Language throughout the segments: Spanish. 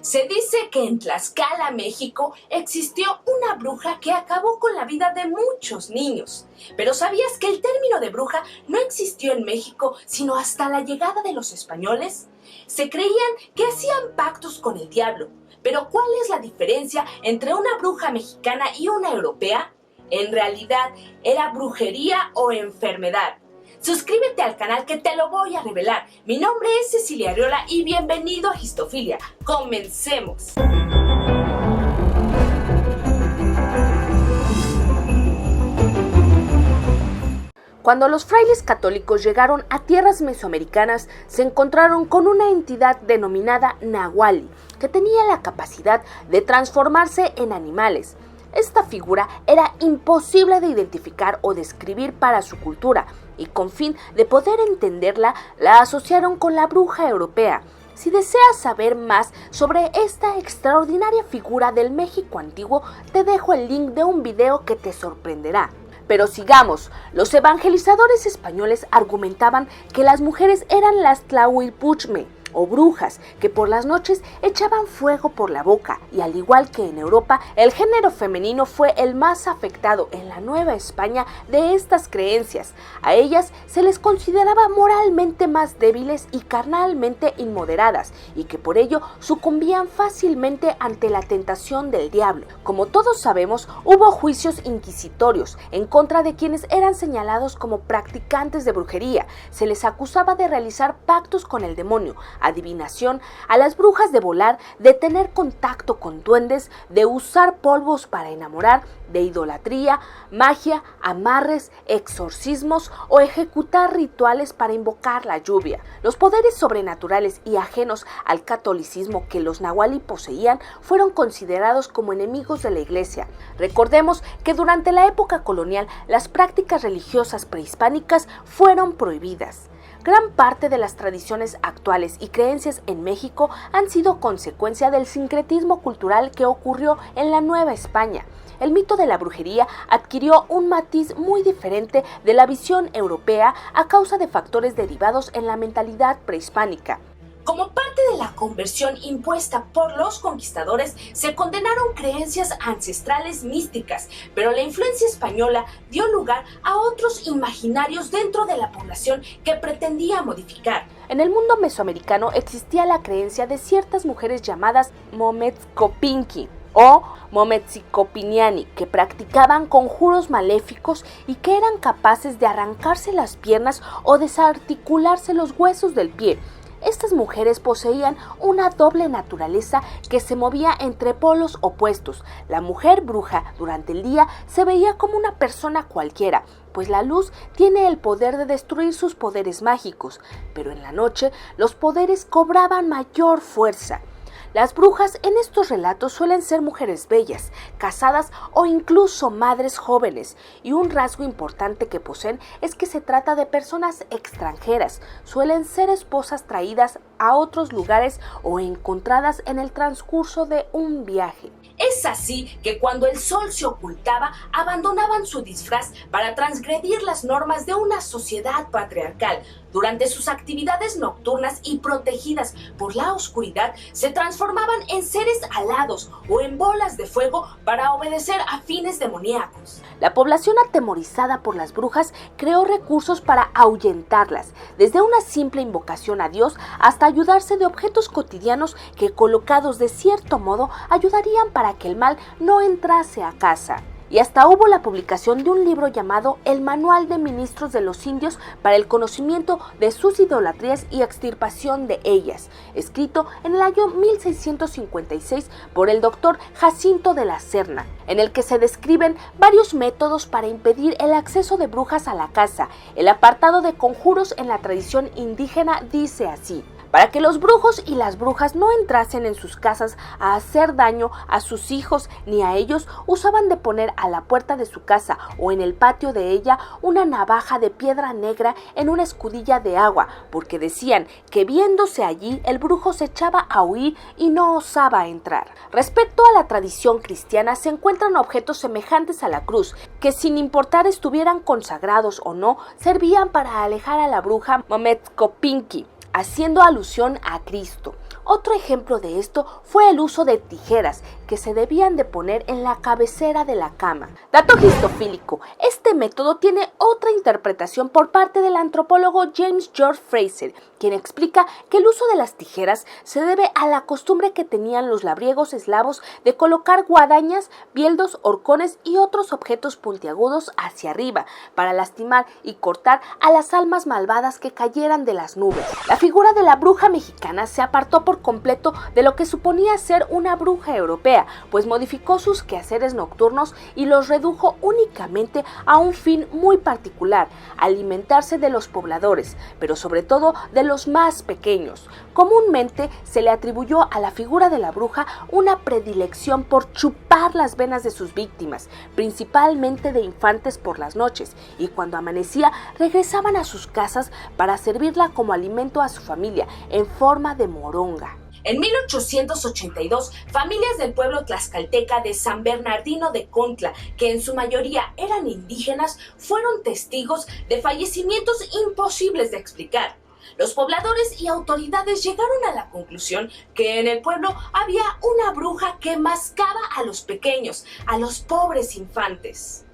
Se dice que en Tlaxcala, México, existió una bruja que acabó con la vida de muchos niños. Pero ¿sabías que el término de bruja no existió en México sino hasta la llegada de los españoles? Se creían que hacían pactos con el diablo. Pero ¿cuál es la diferencia entre una bruja mexicana y una europea? En realidad, era brujería o enfermedad. Suscríbete al canal que te lo voy a revelar. Mi nombre es Cecilia Arriola y bienvenido a Histofilia. ¡Comencemos! Cuando los frailes católicos llegaron a tierras mesoamericanas, se encontraron con una entidad denominada Nahuali, que tenía la capacidad de transformarse en animales. Esta figura era imposible de identificar o describir para su cultura, y con fin de poder entenderla, la asociaron con la bruja europea. Si deseas saber más sobre esta extraordinaria figura del México antiguo, te dejo el link de un video que te sorprenderá. Pero sigamos, los evangelizadores españoles argumentaban que las mujeres eran las tlahuilpuchme, o brujas, que por las noches echaban fuego por la boca, y al igual que en Europa, el género femenino fue el más afectado en la Nueva España de estas creencias. A ellas se les consideraba moralmente más débiles y carnalmente inmoderadas, y que por ello sucumbían fácilmente ante la tentación del diablo. Como todos sabemos, hubo juicios inquisitorios en contra de quienes eran señalados como practicantes de brujería. Se les acusaba de realizar pactos con el demonio, adivinación, a las brujas de volar, de tener contacto con duendes, de usar polvos para enamorar, de idolatría, magia, amarres, exorcismos o ejecutar rituales para invocar la lluvia. Los poderes sobrenaturales y ajenos al catolicismo que los nahuali poseían fueron considerados como enemigos de la Iglesia. Recordemos que durante la época colonial las prácticas religiosas prehispánicas fueron prohibidas. Gran parte de las tradiciones actuales y creencias en México han sido consecuencia del sincretismo cultural que ocurrió en la Nueva España. El mito de la brujería adquirió un matiz muy diferente de la visión europea a causa de factores derivados en la mentalidad prehispánica. Como parte de la conversión impuesta por los conquistadores, se condenaron creencias ancestrales místicas, pero la influencia española dio lugar a otros imaginarios dentro de la población que pretendía modificar. En el mundo mesoamericano existía la creencia de ciertas mujeres llamadas Mometzcopinqui o Mometzicopiniani, que practicaban conjuros maléficos y que eran capaces de arrancarse las piernas o desarticularse los huesos del pie. Estas mujeres poseían una doble naturaleza que se movía entre polos opuestos. La mujer bruja durante el día se veía como una persona cualquiera, pues la luz tiene el poder de destruir sus poderes mágicos, pero en la noche los poderes cobraban mayor fuerza. Las brujas en estos relatos suelen ser mujeres bellas, casadas o incluso madres jóvenes, y un rasgo importante que poseen es que se trata de personas extranjeras. Suelen ser esposas traídas a otros lugares o encontradas en el transcurso de un viaje. Es así que cuando el sol se ocultaba, abandonaban su disfraz para transgredir las normas de una sociedad patriarcal. Durante sus actividades nocturnas y protegidas por la oscuridad, se transformaban en seres alados o en bolas de fuego para obedecer a fines demoníacos. La población atemorizada por las brujas creó recursos para ahuyentarlas, desde una simple invocación a Dios hasta ayudarse de objetos cotidianos que, colocados de cierto modo, ayudarían para que el mal no entrase a casa. Y hasta hubo la publicación de un libro llamado El Manual de Ministros de los Indios para el conocimiento de sus idolatrías y extirpación de ellas, escrito en el año 1656 por el doctor Jacinto de la Serna, en el que se describen varios métodos para impedir el acceso de brujas a la casa. El apartado de conjuros en la tradición indígena dice así: para que los brujos y las brujas no entrasen en sus casas a hacer daño a sus hijos ni a ellos, usaban de poner a la puerta de su casa o en el patio de ella una navaja de piedra negra en una escudilla de agua, porque decían que viéndose allí el brujo se echaba a huir y no osaba entrar. Respecto a la tradición cristiana, se encuentran objetos semejantes a la cruz, que sin importar estuvieran consagrados o no, servían para alejar a la bruja Mometzcopinqui, haciendo alusión a Cristo. Otro ejemplo de esto fue el uso de tijeras que se debían de poner en la cabecera de la cama. Dato histofílico, este método tiene otra interpretación por parte del antropólogo James George Frazer, quien explica que el uso de las tijeras se debe a la costumbre que tenían los labriegos eslavos de colocar guadañas, bieldos, horcones y otros objetos puntiagudos hacia arriba para lastimar y cortar a las almas malvadas que cayeran de las nubes. La figura de la bruja mexicana se apartó por completo de lo que suponía ser una bruja europea, pues modificó sus quehaceres nocturnos y los redujo únicamente a un fin muy particular: alimentarse de los pobladores, pero sobre todo de los más pequeños. Comúnmente se le atribuyó a la figura de la bruja una predilección por chupar las venas de sus víctimas, principalmente de infantes, por las noches, y cuando amanecía regresaban a sus casas para servirla como alimento a su familia en forma de moronga. En 1882, familias del pueblo tlaxcalteca de San Bernardino de Contla, que en su mayoría eran indígenas, fueron testigos de fallecimientos imposibles de explicar. Los pobladores y autoridades llegaron a la conclusión que en el pueblo había una bruja que mascaba a los pequeños, a los pobres infantes.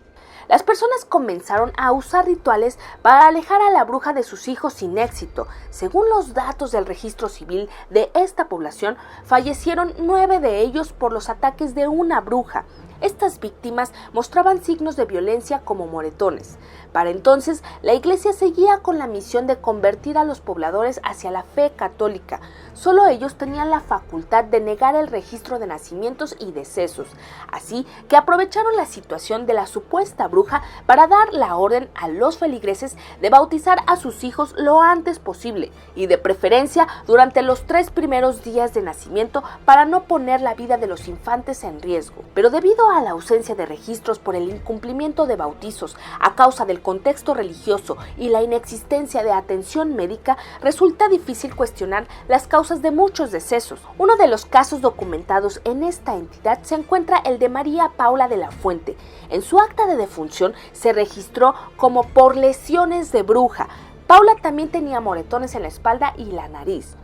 Las personas comenzaron a usar rituales para alejar a la bruja de sus hijos sin éxito. Según los datos del registro civil de esta población, fallecieron 9 de ellos por los ataques de una bruja. Estas víctimas mostraban signos de violencia como moretones. Para entonces, la iglesia seguía con la misión de convertir a los pobladores hacia la fe católica. Solo ellos tenían la facultad de negar el registro de nacimientos y decesos. Así que aprovecharon la situación de la supuesta bruja para dar la orden a los feligreses de bautizar a sus hijos lo antes posible, y de preferencia durante los 3 primeros días de nacimiento, para no poner la vida de los infantes en riesgo. Pero debido a la ausencia de registros por el incumplimiento de bautizos a causa del contexto religioso y la inexistencia de atención médica, resulta difícil cuestionar las causas de muchos decesos. Uno de los casos documentados en esta entidad se encuentra el de María Paula de la Fuente. En su acta de defunción se registró como por lesiones de bruja. Paula también tenía moretones en la espalda y la nariz.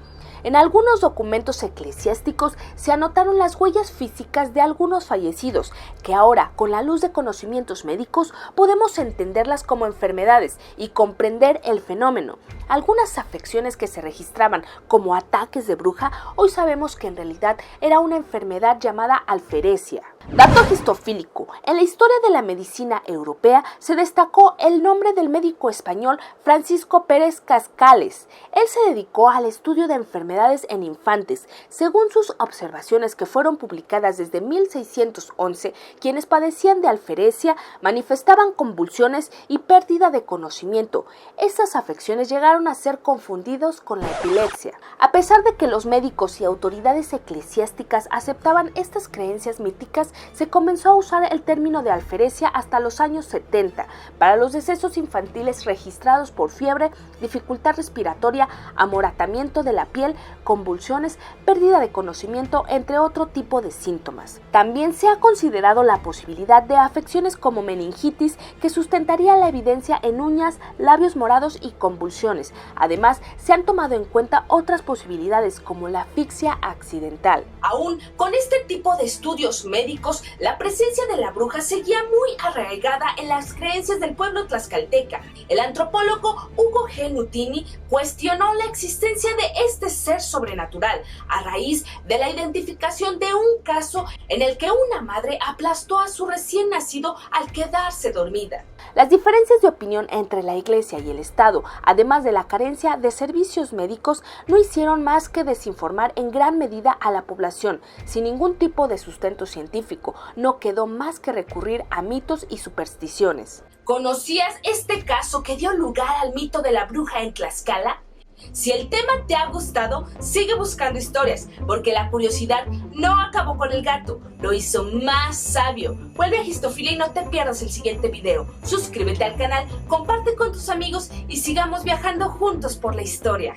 En algunos documentos eclesiásticos se anotaron las huellas físicas de algunos fallecidos, que ahora, con la luz de conocimientos médicos, podemos entenderlas como enfermedades y comprender el fenómeno. Algunas afecciones que se registraban como ataques de bruja, hoy sabemos que en realidad era una enfermedad llamada alferecia. Dato histofílico: en la historia de la medicina europea se destacó el nombre del médico español Francisco Pérez Cascales. Él se dedicó al estudio de enfermedades en infantes. Según sus observaciones, que fueron publicadas desde 1611, quienes padecían de alferecia manifestaban convulsiones y pérdida de conocimiento. Estas afecciones llegaron a ser confundidos con la epilepsia. A pesar de que los médicos y autoridades eclesiásticas aceptaban estas creencias míticas, se comenzó a usar el término de alferecia hasta los años 70 para los decesos infantiles registrados por fiebre, dificultad respiratoria, amoratamiento de la piel, convulsiones, pérdida de conocimiento, entre otro tipo de síntomas. También se ha considerado la posibilidad de afecciones como meningitis, que sustentaría la evidencia en uñas, labios morados y convulsiones. Además, se han tomado en cuenta otras posibilidades como la asfixia accidental. Aún con este tipo de estudios médicos, la presencia de la bruja seguía muy arraigada en las creencias del pueblo tlaxcalteca. El antropólogo Hugo G. Nutini cuestionó la existencia de este ser sobrenatural a raíz de la identificación de un caso en el que una madre aplastó a su recién nacido al quedarse dormida. Las diferencias de opinión entre la Iglesia y el Estado, además de la carencia de servicios médicos, no hicieron más que desinformar en gran medida a la población. Sin ningún tipo de sustento científico, no quedó más que recurrir a mitos y supersticiones. ¿Conocías este caso que dio lugar al mito de la bruja en Tlaxcala? Si el tema te ha gustado, sigue buscando historias, porque la curiosidad no acabó con el gato, lo hizo más sabio. Vuelve a Histofilia y no te pierdas el siguiente video. Suscríbete al canal, comparte con tus amigos y sigamos viajando juntos por la historia.